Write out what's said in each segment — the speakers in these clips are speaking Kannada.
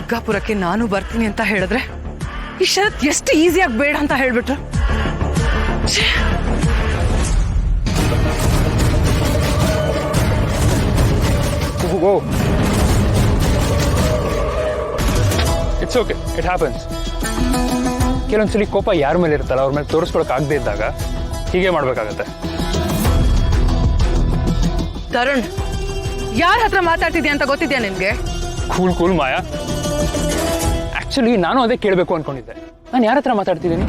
ದುರ್ಗಾಪುರಕ್ಕೆ ನಾನು ಬರ್ತೀನಿ ಅಂತ ಹೇಳಿದ್ರೆ ಈ ಶರತ್ ಎಷ್ಟು ಈಸಿಯಾಗಿ ಬೇಡ ಅಂತ ಹೇಳ್ಬಿಟ್ರು. It's okay, it happens. ಕೆಲವೊಂದ್ಸಲಿ ಕೋಪ ಯಾರ ಮೇಲೆ ಇರುತ್ತಲ್ಲ ಅವ್ರ ಮೇಲೆ ತೋರಿಸ್ಕೊಳಕ್ ಆಗದೆ ಇದ್ದಾಗ ಹೀಗೆ ಮಾಡ್ಬೇಕಾಗತ್ತೆ. ತರುಣ್, ಯಾರ ಹತ್ರ ಮಾತಾಡ್ತಿದ್ಯಾ ಅಂತ ಗೊತ್ತಿದ್ಯಾ ನಿನ್ಗೆ? ಕೂಲ್ ಕೂಲ್ ಮಾಯಾ. ಆಕ್ಚುಲಿ ನಾನು ಅದೇ ಕೇಳಬೇಕು ಅನ್ಕೊಂಡಿದ್ದೆ. ನಾನು ಯಾರ ಹತ್ರ ಮಾತಾಡ್ತಿದ್ದೀನಿ?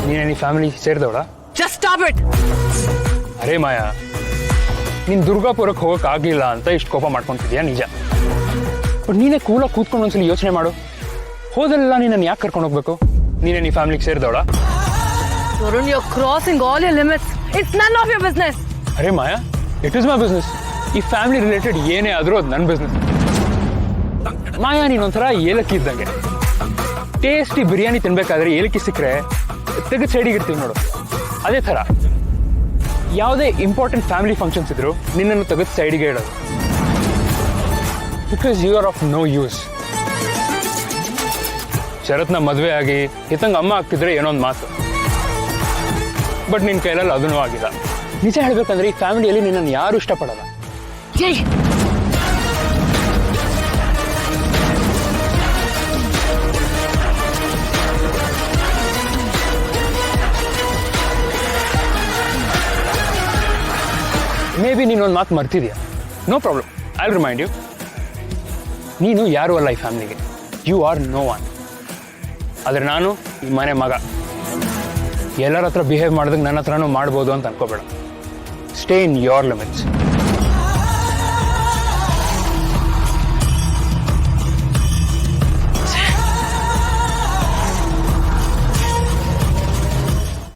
ನೀನೇ ಈ ಫ್ಯಾಮಿಲಿ ಸೇರಿದವಳ? Just stop it. ಅರೇ ಮಾಯಾ, ನೀನ್ ದುರ್ಗಾಪುರಕ್ಕೆ ಹೋಗಕ್ ಆಗ್ಲಿಲ್ಲ ಅಂತ ಇಷ್ಟು ಕೋಪ ಮಾಡ್ಕೊಂತಿದ್ಯಾ ನಿಜ. ಬಟ್ ನೀನೇ ಕೂಲಾಗಿ ಕೂತ್ಕೊಂಡು ಒಂದ್ಸಲಿ ಯೋಚನೆ ಮಾಡು. ಹೋದಲ್ಲ ನೀನನ್ನು ಯಾಕೆ ಕರ್ಕೊಂಡು ಹೋಗ್ಬೇಕು? ನೀನೇ ಈ ಫ್ಯಾಮಿಲಿಗೆ ಸೇರಿದವಳ? Tarun, you are crossing all your limits. It's none of your business. ಅರೇ Maya, it is my business. ಈ ಫ್ಯಾಮಿಲಿ ರಿಲೇಟೆಡ್ ಏನೇ ಆದ್ರೂ ಅದು ನನ್ನ ಬಿಸ್ನೆಸ್. ಮಾಯಾ, ನೀನೊಂಥರ ಏಲಕ್ಕಿ ಇದ್ದಂಗೆ. ಟೇಸ್ಟಿ ಬಿರಿಯಾನಿ ತಿನ್ಬೇಕಾದ್ರೆ ಏಲಕ್ಕಿ ಸಿಕ್ಕರೆ ತೆಗೆದು ಸೈಡಿಗೆ ಇರ್ತೀವಿ ನೋಡು, ಅದೇ ಥರ ಯಾವುದೇ ಇಂಪಾರ್ಟೆಂಟ್ ಫ್ಯಾಮಿಲಿ ಫಂಕ್ಷನ್ಸ್ ಇದ್ರು ನಿನ್ನನ್ನು ತೆಗೆದು ಸೈಡಿಗೆ ಇಡೋದು. Because you are of no use. ಶರತ್ನ ಮದುವೆ ಆಗಿ ಹಿತಂಗೆ ಅಮ್ಮ ಆಗ್ತಿದ್ರೆ ಏನೋ ಒಂದು ಮಾತು, ಬಟ್ ನಿನ್ನ ಕೈಲಲ್ಲಿ ಅದನ್ನೂ ಆಗಿಲ್ಲ. ನಿಜ ಹೇಳ್ಬೇಕಂದ್ರೆ ಈ ಫ್ಯಾಮಿಲಿಯಲ್ಲಿ ನಿನ್ನನ್ನು ಯಾರು ಇಷ್ಟಪಡಲ್ಲ. ಮೇ ಬಿ ನೀನೊಂದು ಮಾತು ಮರ್ತಿದ್ಯಾ. No problem, I will remind you. ನೀನು ಯಾರು ಅಲ್ಲ ಈ ಫ್ಯಾಮಿಲಿಗೆ. You are no one. ಆದರೆ ನಾನು ಈ ಮನೆ ಮಗ. ಎಲ್ಲರ ಹತ್ರ ಬಿಹೇವ್ ಮಾಡಿದಾಗ ನನ್ನ ಹತ್ರನೂ ಮಾಡ್ಬೋದು ಅಂತ ಅನ್ಕೋಬೇಡ. Stay in your limits.